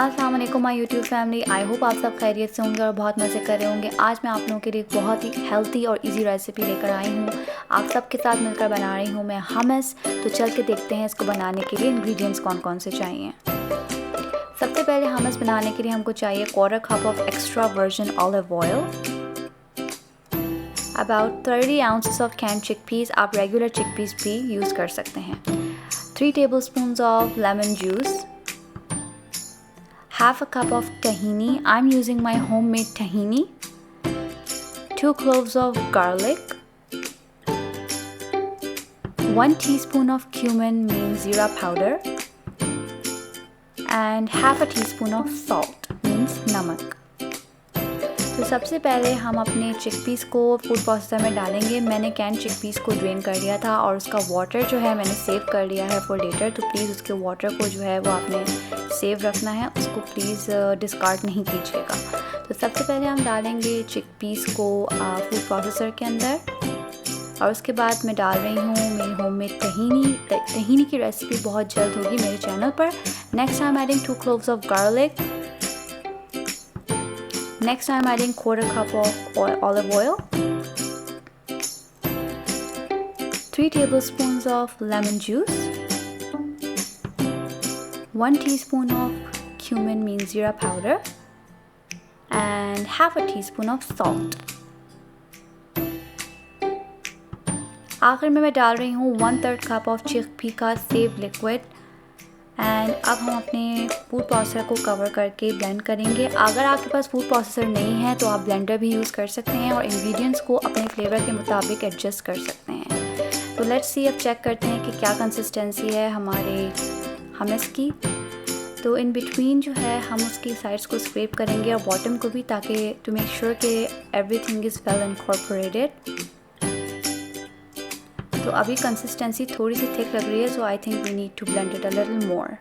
अस्सलाम वालेकुम my YouTube family. I hope आप सब खैरियत से होंगे और बहुत मज़े कर रहे होंगे। आज मैं आप लोगों के लिए एक बहुत ही हेल्थी और इजी रेसिपी लेकर आई हूँ। आप सबके साथ मिलकर बना रही हूँ मैं हमस। तो चल के देखते हैं इसको बनाने के लिए इंग्रेडिएंट्स कौन कौन से चाहिए। सबसे पहले हमस बनाने के लिए हमको चाहिए 1/4 cup of extra virgin olive oil, about 30 ounces of can chickpeas. आप रेगुलर चिकपीस भी यूज़ कर सकते हैं। 3 tablespoons of lemon juice, half a cup of tahini. I'm using my homemade tahini. 2 cloves of garlic, 1 teaspoon of cumin means zira powder, and half a teaspoon of salt means namak. तो सबसे पहले हम अपने chickpeas को food processor में डालेंगे। मैंने can chickpeas को ड्रेन कर लिया था और उसका वाटर जो है मैंने सेव कर लिया है फॉर लेटर। तो प्लीज़ उसके वाटर को जो है वो आपने सेव रखना है, उसको प्लीज़ डिस्कार्ड नहीं कीजिएगा। तो सबसे पहले हम डालेंगे चिकपीस को फूड प्रोसेसर के अंदर और उसके बाद मैं डाल रही हूँ मेरी होममेड तहीनी की रेसिपी बहुत जल्द होगी मेरे चैनल पर। Next I am adding 2 cloves of garlic. Next I'm adding 1/4 cup of olive oil, 3 tablespoons of lemon juice, 1 teaspoon of cumin means zira powder, and half a teaspoon of salt. आखिर में मैं डाल रही हूँ 1/3 cup of chickpea का save liquid. And अब हम अपने फूड प्रोसेसर को कवर करके ब्लेंड करेंगे। अगर आपके पास फूड प्रोसेसर नहीं है तो आप ब्लेंडर भी यूज़ कर सकते हैं और इंग्रेडिएंट्स को अपने फ्लेवर के मुताबिक एडजस्ट कर सकते हैं। तो लेट्स सी, अब चेक करते हैं कि क्या कंसिस्टेंसी है हमारे हमस की। तो इन बिटवीन जो है हम उसकी साइड्स को स्क्रैप करेंगे और बॉटम को भी, ताकि टू मेक श्योर कि एवरीथिंग इज़ वेल इनकॉर्पोरेटेड। तो अभी कंसिस्टेंसी थोड़ी सी थिक लग रही है, so I think we need to blend it a little more.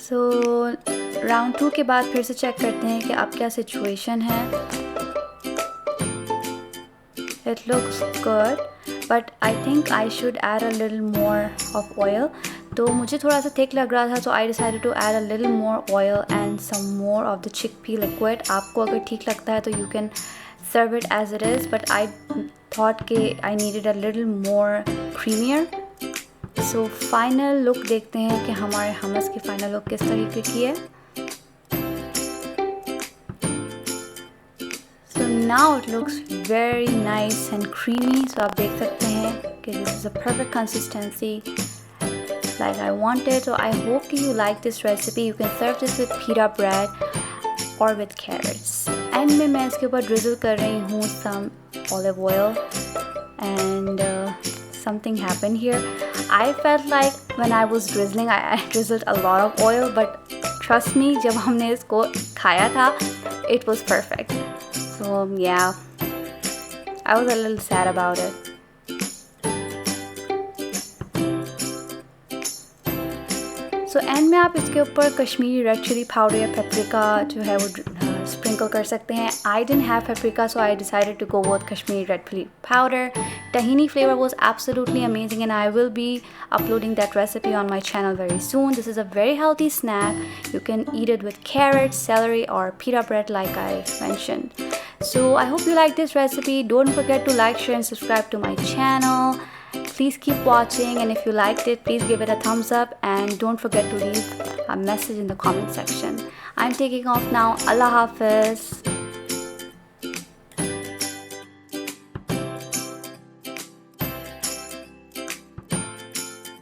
So round 2 के बाद फिर से चेक करते हैं कि अब क्या सिचुएशन है। It looks good but I think I should add a little more of oil. तो मुझे थोड़ा सा थिक लग रहा था, so I decided to add a little more oil and some more of the chickpea liquid. आपको अगर ठीक लगता है तो you can serve it as it is, but I thought कि I needed a little more creamier. So final look देखते हैं कि हमारे हमस की फाइनल लुक किस तरीके की है। So now it looks very nice and creamy. So आप देख सकते हैं कि this is a perfect consistency like I wanted. So I hope you like this recipe. You can serve this with pita bread or with carrots. And मैं इसके ऊपर drizzle कर रही हूँ some olive oil and something happened here. I felt like when I was drizzling I drizzled a lot of oil, but trust me, जब हमने इसको खाया था it was perfect. So yeah, I was a little sad about it. So end में आप इसके ऊपर Kashmiri red chilli powder या पेपरिका जो है वो स्प्रिंकल कर सकते हैं। I didn't have paprika, so I decided to go with Kashmiri red chilli powder. Tahini flavor was absolutely amazing and I will be uploading that recipe on my channel very soon. This is a very healthy snack. You can eat it with carrots, celery or pita bread like I mentioned. So I hope you like this recipe. Don't forget to like, share and subscribe to my channel. Please keep watching, and if you liked it, please give it a thumbs up and don't forget to leave a message in the comment section. I'm taking off now. Allah Hafiz.